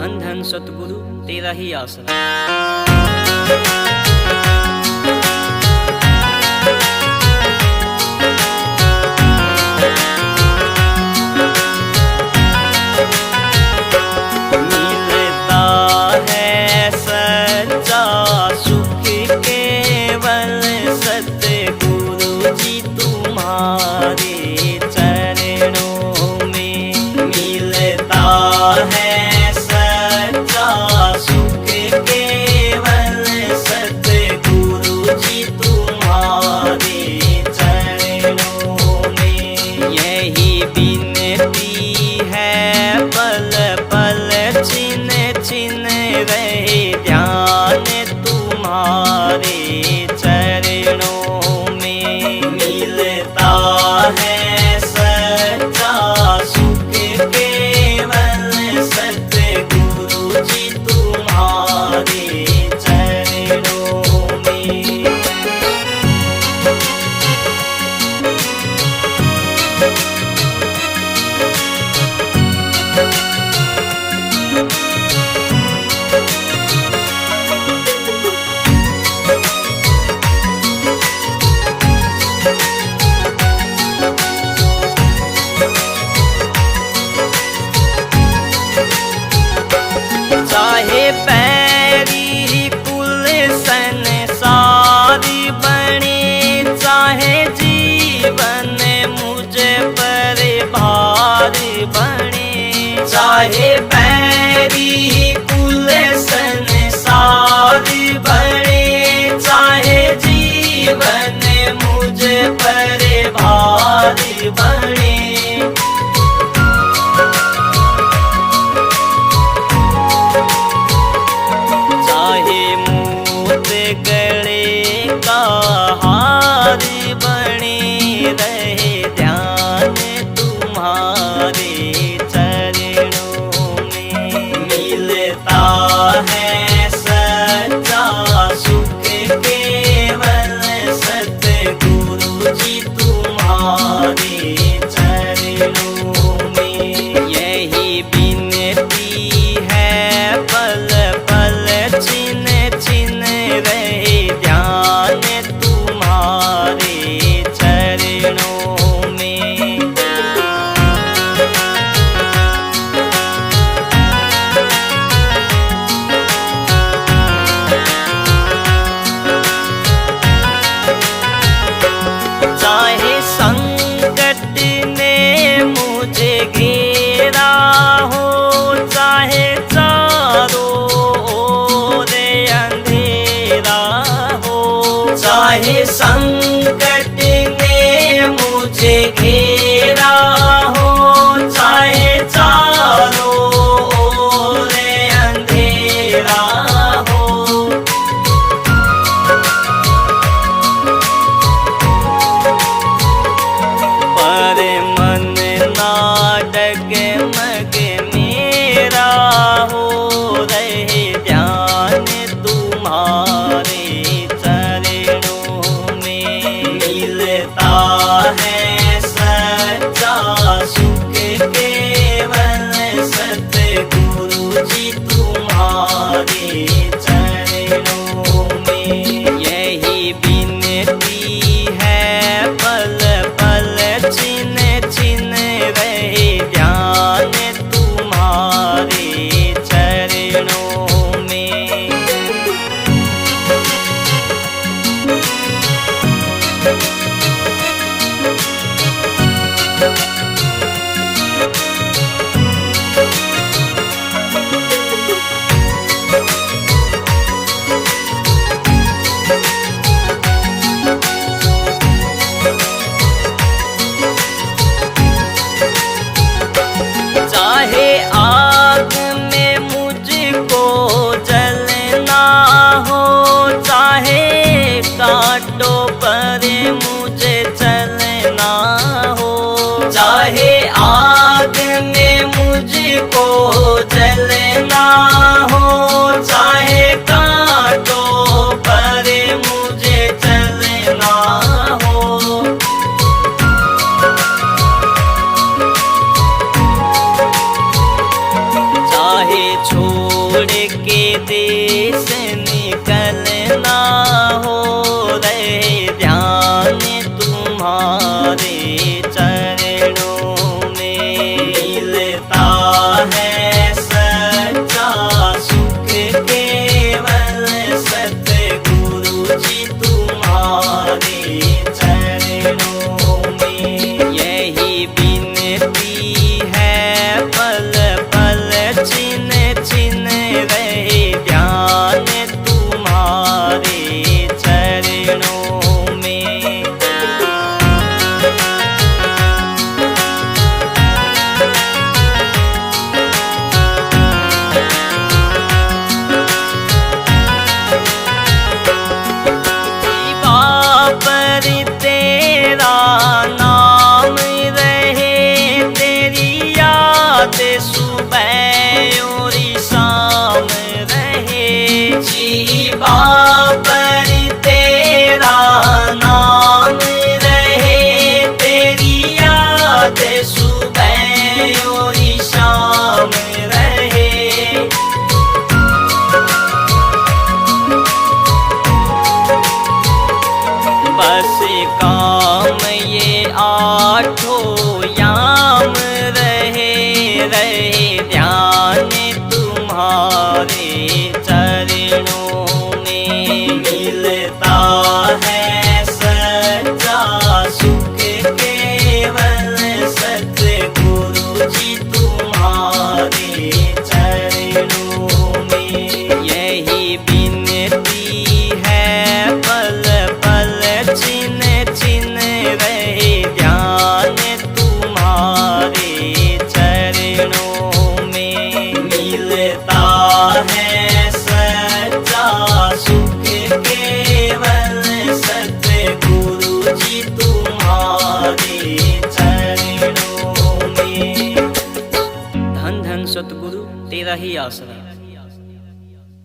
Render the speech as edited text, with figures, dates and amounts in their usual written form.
धन धन सतगुरु तेरा ही आसरा। चाहे पैरी कुल संसार बने, चाहे जीवन मुझ पर भार बने। चाहे मूत गले का हार बने, रहे ध्यान तुम्हारे है सच्चा सुख केवल सतगुरु जी तुम्हारे चरणों में। यही विनती है पल पल छिन छिन रहे ध्यान तुम्हारे चरणों में। घेरा हो चाहे चारों ओर अंधेरा हो, चाहे संकट ने मुझे घेरा हो, चाहे चारों ओर अंधेरा हो। पर मन ना डगमग मेरा हो, रहे ध्यान तुम्हारे चरणों में। मिलता है सच्चा सुख केवल सतगुरु जी तुम्हारे चरणों में। यही विनती है पल पल छिन छिन रहे ध्यान तुम्हारे चरणों में। चाहे आग में मुझको जलना हो, चाहे कांटों पर मुझे चलना हो। चाहे आग में मुझको जलना हो, चाहे कांटों पर मुझे चलना हो। चाहे छो उड़ के देश निकलना हो रहे ध्यान तुम्हारे चरणों में। मिलता है सच्चा सुख केवल सतगुरु जी तुम्हारे चरणों में। यही विनती है पल पल छिन छिन रहे ध्यान तुम्हारे चरणों में। पर तेरा नाम रहे, तेरी याद सुबह और शाम रहे। जीवा पर तेरा नाम रहे, तेरी याद सुबह और शाम रहे। बस काम ये आठों याम रहे, रहे ध्यान तुम्हारे चरणों में। मिलता है सच्चा सुख केवल सतगुरु जी तुम्हारे चरणों में। यही विनती है पल पल छिन छिन रहे ध्यान तुम्हारे चरणों में। मिलता है सच्चा सुख केवल सतगुरु जी तुम्हारे चरणों में। धन धन सतगुरु तेरा ही आसरा।